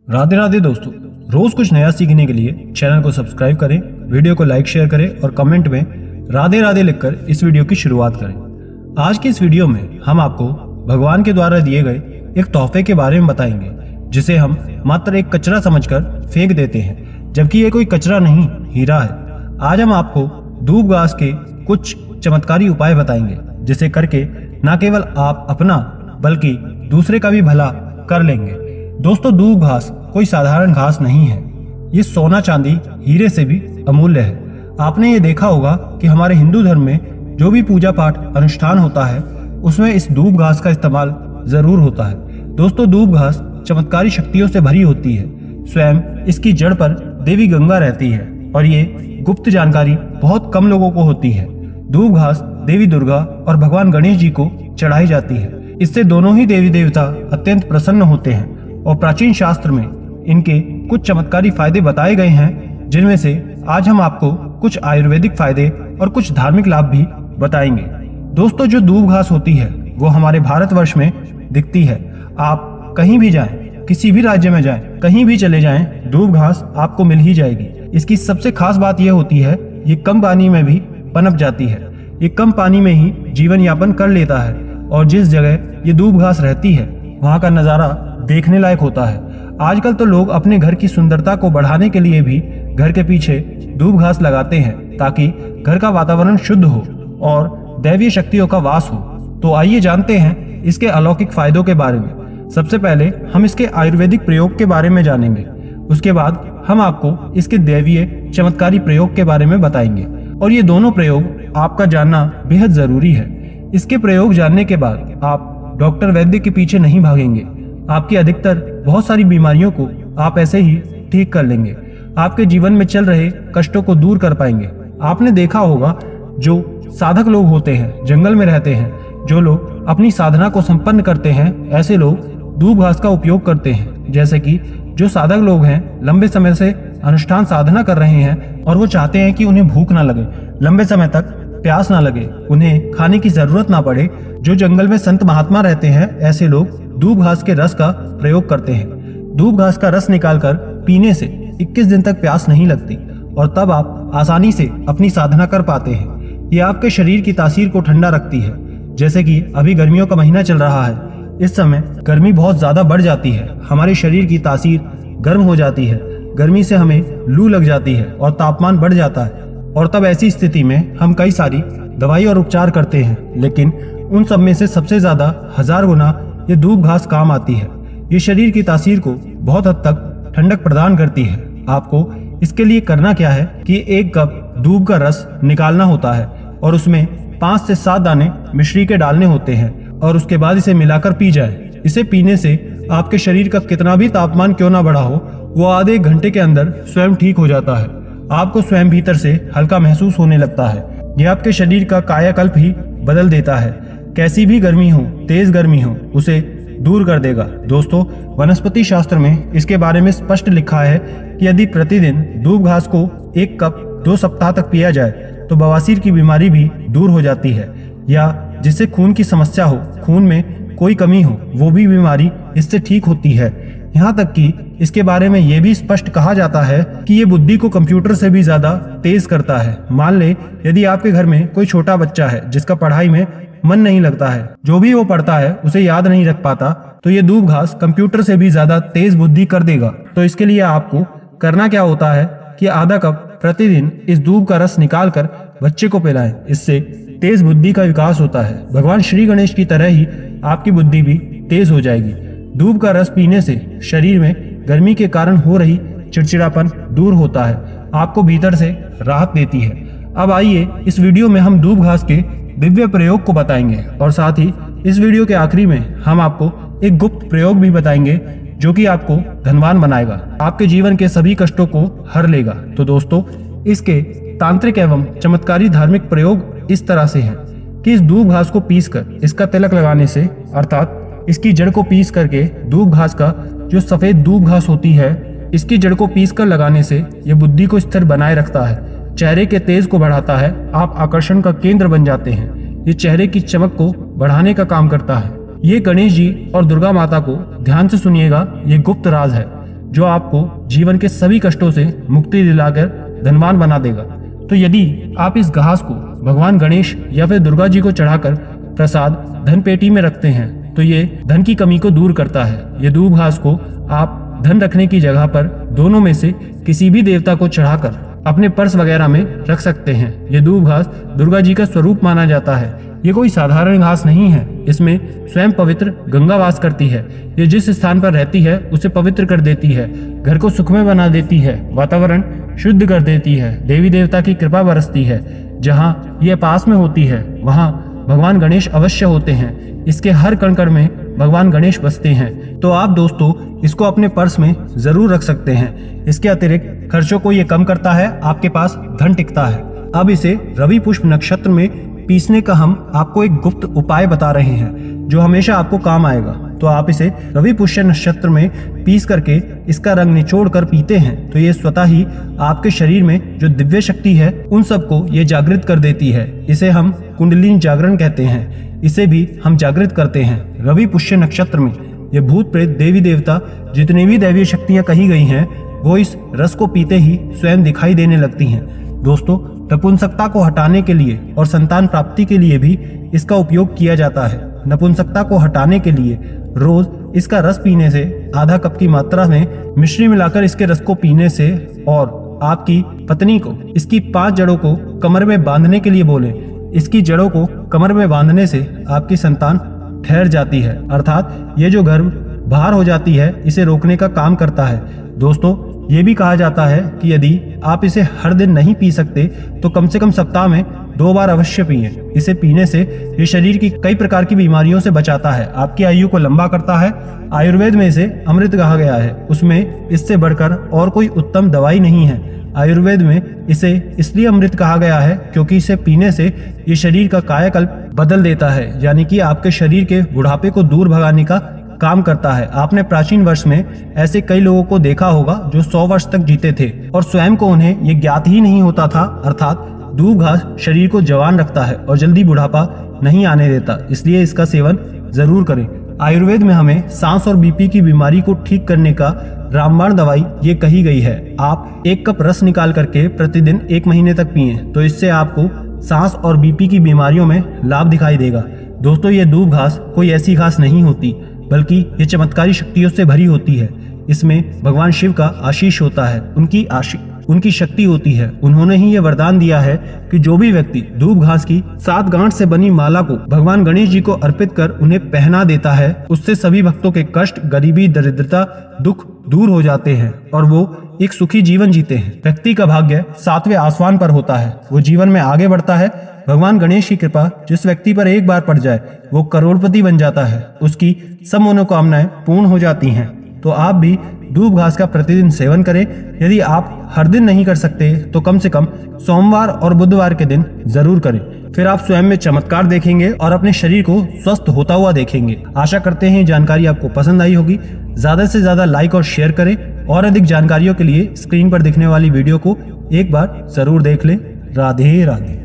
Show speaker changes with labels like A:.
A: राधे राधे दोस्तों, रोज कुछ नया सीखने के लिए चैनल को सब्सक्राइब करें, वीडियो को लाइक शेयर करें और कमेंट में राधे राधे लिखकर इस वीडियो की शुरुआत करें। आज की इस वीडियो में हम आपको भगवान के द्वारा दिए गए एक तोहफे के बारे में बताएंगे, जिसे हम मात्र एक कचरा समझकर फेंक देते हैं, जबकि ये कोई कचरा नहीं, हीरा है। आज हम आपको दूब घास के कुछ चमत्कारी उपाय बताएंगे, जिसे करके न केवल आप अपना बल्कि दूसरे का भी भला कर लेंगे। दोस्तों, दूब घास कोई साधारण घास नहीं है। ये सोना चांदी हीरे से भी अमूल्य है। आपने ये देखा होगा कि हमारे हिंदू धर्म में जो भी पूजा पाठ अनुष्ठान होता है उसमें इस दूब घास का इस्तेमाल जरूर होता है। दोस्तों, दूब घास चमत्कारी शक्तियों से भरी होती है। स्वयं इसकी जड़ पर देवी गंगा रहती है और ये गुप्त जानकारी बहुत कम लोगों को होती है। दूब घास देवी दुर्गा और भगवान गणेश जी को चढ़ाई जाती है। इससे दोनों ही देवी देवता अत्यंत प्रसन्न होते हैं और प्राचीन शास्त्र में इनके कुछ चमत्कारी फायदे बताए गए हैं, जिनमें से आज हम आपको कुछ आयुर्वेदिक फायदे और कुछ धार्मिक लाभ भी बताएंगे। दोस्तों, जो दूब घास होती है वो हमारे भारतवर्ष में दिखती है। आप कहीं भी जाएं, किसी भी राज्य में जाएं, कहीं भी चले जाएं, दूब घास आपको मिल ही जाएगी। इसकी सबसे खास बात यह होती है, ये कम पानी में भी पनप जाती है। ये कम पानी में ही जीवन यापन कर लेता है और जिस जगह ये दूब घास रहती है वहाँ का नज़ारा देखने लायक होता है। आजकल तो लोग अपने घर की सुंदरता को बढ़ाने के लिए भी घर के पीछे दूब घास लगाते हैं, ताकि घर का वातावरण शुद्ध हो और दैवीय शक्तियों का वास हो। तो आइए जानते हैं इसके अलौकिक फायदों के बारे में। सबसे पहले हम इसके आयुर्वेदिक प्रयोग के बारे में जानेंगे। उसके बाद हम आपको इसके दैवीय चमत्कारी प्रयोग के बारे में बताएंगे, और ये दोनों प्रयोग आपका जानना बेहद जरूरी है। इसके प्रयोग जानने के बाद आप डॉक्टर वैद्य के पीछे नहीं भागेंगे। आपकी अधिकतर बहुत सारी बीमारियों को आप ऐसे ही ठीक कर लेंगे। आपके जीवन में चल रहे कष्टों को दूर कर पाएंगे। आपने देखा होगा, जो साधक लोग होते हैं, जंगल में रहते हैं, जो लोग अपनी साधना को संपन्न करते हैं, ऐसे लोग दूब घास का उपयोग करते हैं। जैसे कि जो साधक लोग हैं, लंबे समय से अनुष्ठान साधना कर रहे हैं और वो चाहते हैं कि उन्हें भूख ना लगे, लंबे समय तक प्यास ना लगे, उन्हें खाने की जरूरत ना पड़े। जो जंगल में संत महात्मा रहते हैं, ऐसे लोग दूब घास के रस का प्रयोग करते हैं। दूब घास का रस निकालकर पीने से 21 दिन तक प्यास नहीं लगती और तब आप आसानी से अपनी साधना कर पाते हैं। ये आपके शरीर की तासीर को ठंडा रखती है। जैसे कि अभी गर्मियों का महीना चल रहा है, इस समय गर्मी बहुत ज्यादा बढ़ जाती है, हमारे शरीर की तासीर गर्म हो जाती है, गर्मी से हमें लू लग जाती है और तापमान बढ़ जाता है। और तब ऐसी स्थिति में हम कई सारी दवाई और उपचार करते हैं, लेकिन उन सब में से सबसे ज्यादा 1000 गुना ये दूब घास काम आती है। ये शरीर की तासीर को बहुत हद तक ठंडक प्रदान करती है। आपको इसके लिए करना क्या है कि 1 कप दूब का रस निकालना होता है और उसमें 5 से 7 दाने मिश्री के डालने होते हैं और उसके बाद इसे मिलाकर पी जाए। इसे पीने से आपके शरीर का कितना भी तापमान क्यों ना बढ़ा हो, वो आधे 1 घंटे के अंदर स्वयं ठीक हो जाता है। आपको स्वयं भीतर से हल्का महसूस होने लगता है। यह आपके शरीर का कायाकल्प ही बदल देता है। कैसी भी गर्मी हो, तेज गर्मी हो, उसे दूर कर देगा। दोस्तों, वनस्पति शास्त्र में इसके बारे में स्पष्ट लिखा है कि यदि प्रतिदिन दूब घास को 1 कप 2 सप्ताह तक पिया जाए तो बवासीर की बीमारी भी दूर हो जाती है, या जिससे खून की समस्या हो, खून में कोई कमी हो, वो भी बीमारी इससे ठीक होती है। यहाँ तक कि इसके बारे में ये भी स्पष्ट कहा जाता है कि ये बुद्धि को कंप्यूटर से भी ज्यादा तेज करता है। मान ले यदि आपके घर में कोई छोटा बच्चा है जिसका पढ़ाई में मन नहीं लगता है, जो भी वो पढ़ता है उसे याद नहीं रख पाता, तो ये दूब घास कंप्यूटर से भी ज्यादा तेज बुद्धि कर देगा। तो इसके लिए आपको करना क्या होता है कि आधा कप प्रतिदिन इस दूब का रस निकाल कर बच्चे को पिलाएं। इससे तेज बुद्धि का विकास होता है। भगवान श्री गणेश की तरह ही आपकी बुद्धि भी तेज हो जाएगी। दूब का रस पीने से शरीर में गर्मी के कारण हो रही चिड़चिड़ापन दूर होता है, आपको भीतर से राहत देती है। अब आइए इस वीडियो में हम दूब घास के दिव्य प्रयोग को बताएंगे और साथ ही इस वीडियो के आखिरी में हम आपको एक गुप्त प्रयोग भी बताएंगे, जो कि आपको धनवान बनाएगा, आपके जीवन के सभी कष्टों को हर लेगा। तो दोस्तों, इसके तांत्रिक एवं चमत्कारी धार्मिक प्रयोग इस तरह से हैं कि इस दूब घास को पीसकर इसका तिलक लगाने से, अर्थात इसकी जड़ को पीस करके दूब घास का जो सफेद दूब घास होती है, इसकी जड़ को पीस कर लगाने से ये बुद्धि को स्थिर बनाए रखता है, चेहरे के तेज को बढ़ाता है, आप आकर्षण का केंद्र बन जाते हैं। ये चेहरे की चमक को बढ़ाने का काम करता है। ये गणेश जी और दुर्गा माता को ध्यान से सुनिएगा, ये गुप्त राज है। जो आपको जीवन के सभी कष्टों से मुक्ति दिलाकर धनवान बना देगा। तो यदि आप इस घास को भगवान गणेश या फिर दुर्गा जी को चढ़ाकर प्रसाद धन पेटी में रखते हैं तो ये धन की कमी को दूर करता है। ये दूब घास को आप धन रखने की जगह पर दोनों में से किसी भी देवता को चढ़ाकर अपने पर्स वगैरह में रख सकते हैं। ये दूब घास दुर्गा जी का स्वरूप माना जाता है। ये कोई साधारण घास नहीं है, इसमें स्वयं पवित्र गंगा वास करती है। ये जिस स्थान पर रहती है उसे पवित्र कर देती है, घर को सुखमय बना देती है, वातावरण शुद्ध कर देती है, देवी देवता की कृपा बरसती है। जहाँ ये पास में होती है वहाँ भगवान गणेश अवश्य होते हैं। इसके हर कण कण में भगवान गणेश बसते हैं। तो आप दोस्तों इसको अपने पर्स में जरूर रख सकते हैं। इसके अतिरिक्त खर्चों को ये कम करता है, आपके पास धन टिकता है। अब इसे रवि पुष्प नक्षत्र में पीसने का हम आपको एक गुप्त उपाय बता रहे हैं जो हमेशा आपको काम आएगा। तो आप इसे रवि पुष्प नक्षत्र में पीस करके इसका रंग निचोड़ कर पीते हैं तो ये स्वतः ही आपके शरीर में जो दिव्य शक्ति है उन सबको ये जागृत कर देती है। इसे हम कुंडलिनी जागरण कहते हैं। इसे भी हम जागृत करते हैं। रवि पुष्य नक्षत्र में ये भूत प्रेत देवी देवता जितनी भी दैवीय शक्तियां कही गई हैं वो इस रस को पीते ही स्वयं दिखाई देने लगती हैं। दोस्तों नपुंसकता को हटाने के लिए और संतान प्राप्ति के लिए भी इसका उपयोग किया जाता है। नपुंसकता को हटाने के लिए रोज इसका रस पीने से आधा कप की मात्रा में मिश्री मिलाकर इसके रस को पीने से और आपकी पत्नी को इसकी 5 जड़ों को कमर में बांधने के लिए बोले। इसकी जड़ों को कमर में बांधने से आपकी संतान ठहर जाती है, अर्थात ये जो गर्भ बाहर हो जाती है इसे रोकने का काम करता है। दोस्तों ये भी कहा जाता है कि यदि आप इसे हर दिन नहीं पी सकते तो कम से कम सप्ताह में 2 बार अवश्य पिएं। इसे पीने से ये शरीर की कई प्रकार की बीमारियों से बचाता है, आपकी आयु को लंबा करता है। आयुर्वेद में इसे अमृत कहा गया है, उसमें इससे बढ़कर और कोई उत्तम दवाई नहीं है। आयुर्वेद में इसे इसलिए अमृत कहा गया है क्योंकि इसे पीने से ये शरीर का कायाकल्प बदल देता है, यानी कि आपके शरीर के बुढ़ापे को दूर भगाने का काम करता है। आपने प्राचीन वर्ष में ऐसे कई लोगों को देखा होगा जो 100 वर्ष तक जीते थे और स्वयं को उन्हें ये ज्ञात ही नहीं होता था। अर्थात दूब घास शरीर को जवान रखता है और जल्दी बुढ़ापा नहीं आने देता, इसलिए इसका सेवन जरूर करें। आयुर्वेद में हमें सांस और बीपी की बीमारी को ठीक करने का रामबाण दवाई ये कही गई है। आप 1 कप रस निकाल करके प्रतिदिन 1 महीने तक पिए तो इससे आपको सांस और बीपी की बीमारियों में लाभ दिखाई देगा। दोस्तों ये दूब घास कोई ऐसी घास नहीं होती बल्कि ये चमत्कारी शक्तियों से भरी होती है। इसमें भगवान शिव का आशीष होता है, उनकी शक्ति होती है। उन्होंने ही ये वरदान दिया है कि जो भी व्यक्ति दूब घास की 7 गांठ से बनी माला को भगवान गणेश जी को अर्पित कर उन्हें पहना देता है उससे सभी भक्तों के कष्ट, गरीबी, दरिद्रता, दुख दूर हो जाते हैं और वो एक सुखी जीवन जीते हैं। व्यक्ति का भाग्य 7वें आसमान पर होता है, वो जीवन में आगे बढ़ता है। भगवान गणेश की कृपा जिस व्यक्ति पर एक बार पड़ जाए वो करोड़पति बन जाता है, उसकी सब मनोकामनाएं पूर्ण हो जाती हैं। तो आप भी दूब घास का प्रतिदिन सेवन करें। यदि आप हर दिन नहीं कर सकते तो कम से कम सोमवार और बुधवार के दिन जरूर करें, फिर आप स्वयं में चमत्कार देखेंगे और अपने शरीर को स्वस्थ होता हुआ देखेंगे। आशा करते हैं जानकारी आपको पसंद आई होगी। ज्यादा से ज्यादा लाइक और शेयर करें और अधिक जानकारियों के लिए स्क्रीन पर दिखने वाली वीडियो को एक बार जरूर देख लें। राधे राधे।